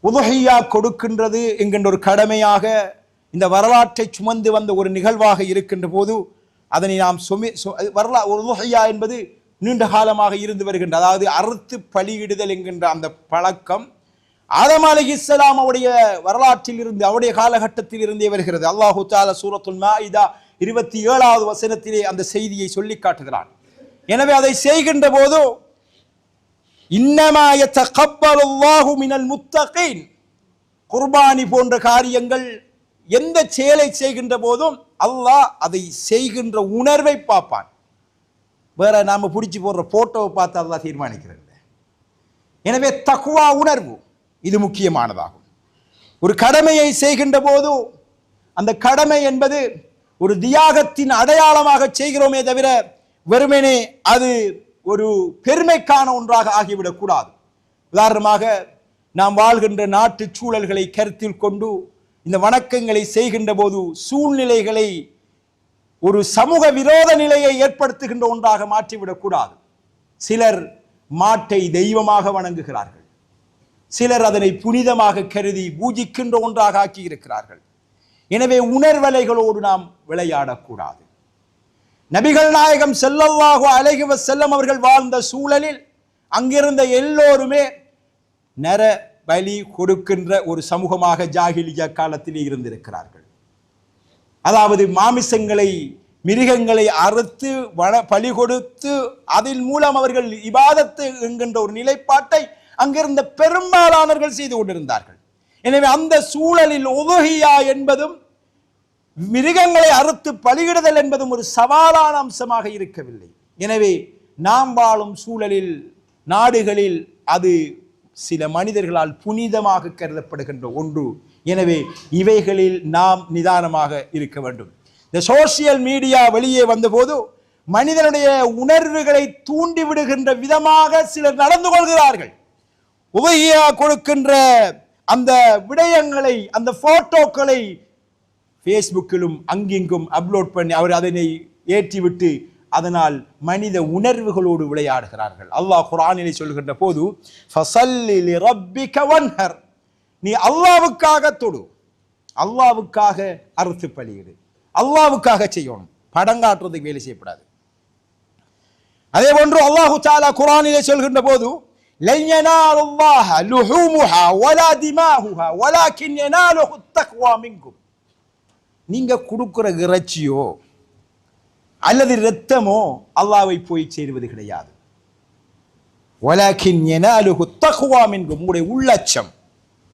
உதுஹியா கொடுக்கின்றது என்கின்ற ஒரு கடமையாக இந்த வரலாற்றை சுமந்து வந்த ஒரு நிகழ்வாக இருக்கின்ற போது அதனை நாம் உதுஹியா என்பது நீண்ட காலமாக இருந்து வருகின்ற, அதாவது அறுத்து பலியிடுதல் என்கின்ற அந்த பழக்கம் ஆதம் அலைஹிஸ்ஸலாம் அவருடைய வரலாற்றில் இருந்து அவருடைய காலகட்டத்தில் இருந்தே வருகிறது. அல்லாஹு தஆலா சூரத்துல் மாஇதா 27வது வசனத்திலே அந்த செய்தியை சொல்லி காட்டுகிறான். எனவே அதை செய்கின்ற போது இன்னமா யதகப்பலுல்லாஹு மினல் முத்தகீன், குர்பானி போன்ற காரியங்கள் எந்த செயலை செய்கின்ற போதும் அல்லாஹ் அதை செய்கின்ற உணர்வை பார்ப்பான். வேற நாம பிடிச்சி போடுற போட்டோவை பார்த்து அல்லாஹ் தீர்மானிக்கிறது. எனவே தக்வா உணர்வு இது முக்கியமானதாகும். ஒரு கடமையை செய்கின்ற போது அந்த கடமை என்பது ஒரு தியாகத்தின் அடையாளமாக செய்கிறோமே தவிர வெறுமனே அது ஒரு பெருமைக்கான ஒன்றாக ஆகிவிடக் கூடாது. உதாரணமாக நாம் வாழ்கின்ற நாட்டு சூழல்களை கருத்தில் கொண்டு இந்த வணக்கங்களை செய்கின்ற போது சூழ்நிலைகளை ஒரு சமூக விரோத நிலையை ஏற்படுத்துகின்ற ஒன்றாக மாற்றிவிடக் கூடாது. சிலர் மாட்டை தெய்வமாக வணங்குகிறார்கள், சிலர் அதனை புனிதமாக கருதி பூஜிக்கின்ற ஒன்றாக ஆக்கி இருக்கிறார்கள். எனவே உணர்வலைகளோடு நாம் விளையாடக்கூடாது. நபிகள் நாயகம் ஸல்லல்லாஹு அலைஹி வஸல்லம் அவர்கள் வாழ்ந்த சூழலில் அங்கிருந்த எல்லோருமே நர பலி கொடுக்கின்ற ஒரு சமூகமாக ஜாகிலியா காலத்திலே இருந்திருக்கிறார்கள். அதாவது மாமிசங்களை மிருகங்களை அறுத்து பலி கொடுத்து அதன் மூலம் அவர்கள் இபாதத்து என்கின்ற ஒரு நிலைப்பாட்டை அங்கிருந்த பெரும்பாலானவர்கள் செய்து கொண்டிருந்தார்கள். எனவே அந்த சூழலில் உதுஹியா என்பதும் மிருகங்களை அறுத்து பலியிடுதல் என்பதும் ஒரு சவாலான அம்சமாக இருக்கவில்லை. எனவே நாம் வாழும் சூழலில் நாடுகளில் அது சில மனிதர்களால் புனிதமாக கருதப்படுகின்ற ஒன்று. எனவே இவைகளில் நாம் நிதானமாக இருக்க வேண்டும். இந்த சோசியல் மீடியா வெளியே வந்தபோது மனிதனுடைய உணர்வுகளை தூண்டிவிடுகின்ற விதமாக சிலர் நடந்து கொள்கிறார்கள். உதுஹியா கொடுக்கின்ற அந்த விடயங்களை, அந்த போட்டோக்களை ஃபேஸ்புக்கிலும் அங்கிங்கும் அப்லோட் பண்ணி அவர் அதனை ஏற்றிவிட்டு அதனால் மனித உணர்வுகளோடு விளையாடுகிறார்கள். அல்லாஹ் குர்ஆனிலே சொல்கின்ற போது ஃபஸல்லி லிரப்பிக வன்ஹர், நீ அல்லாஹ்வுக்காக தொழு, அல்லாஹ்வுக்காக அறுத்து பலியிடு, அல்லாஹ்வுக்காக செய்யணும், படம் காட்டுறதுக்கு வேலை செய்யப்படாது. அதே போன்று அல்லாஹு தஆலா குர்ஆனிலே சொல்கின்ற போது லன் யனாலுல்லாஹ லுஹூமுஹா வலா திமாஹுஹா வலாக்கின் யனாலுஹு தக்வா மின்கும், நீங்க கொடுக்கிற இறைச்சியோ அல்லது இரத்தமோ அல்லாஹ்வை போய் சேருவது கிடையாது. வலாக்கின் யனாலுஹு தக்வா மின்கும், உங்களுடைய உள்ளச்சம்,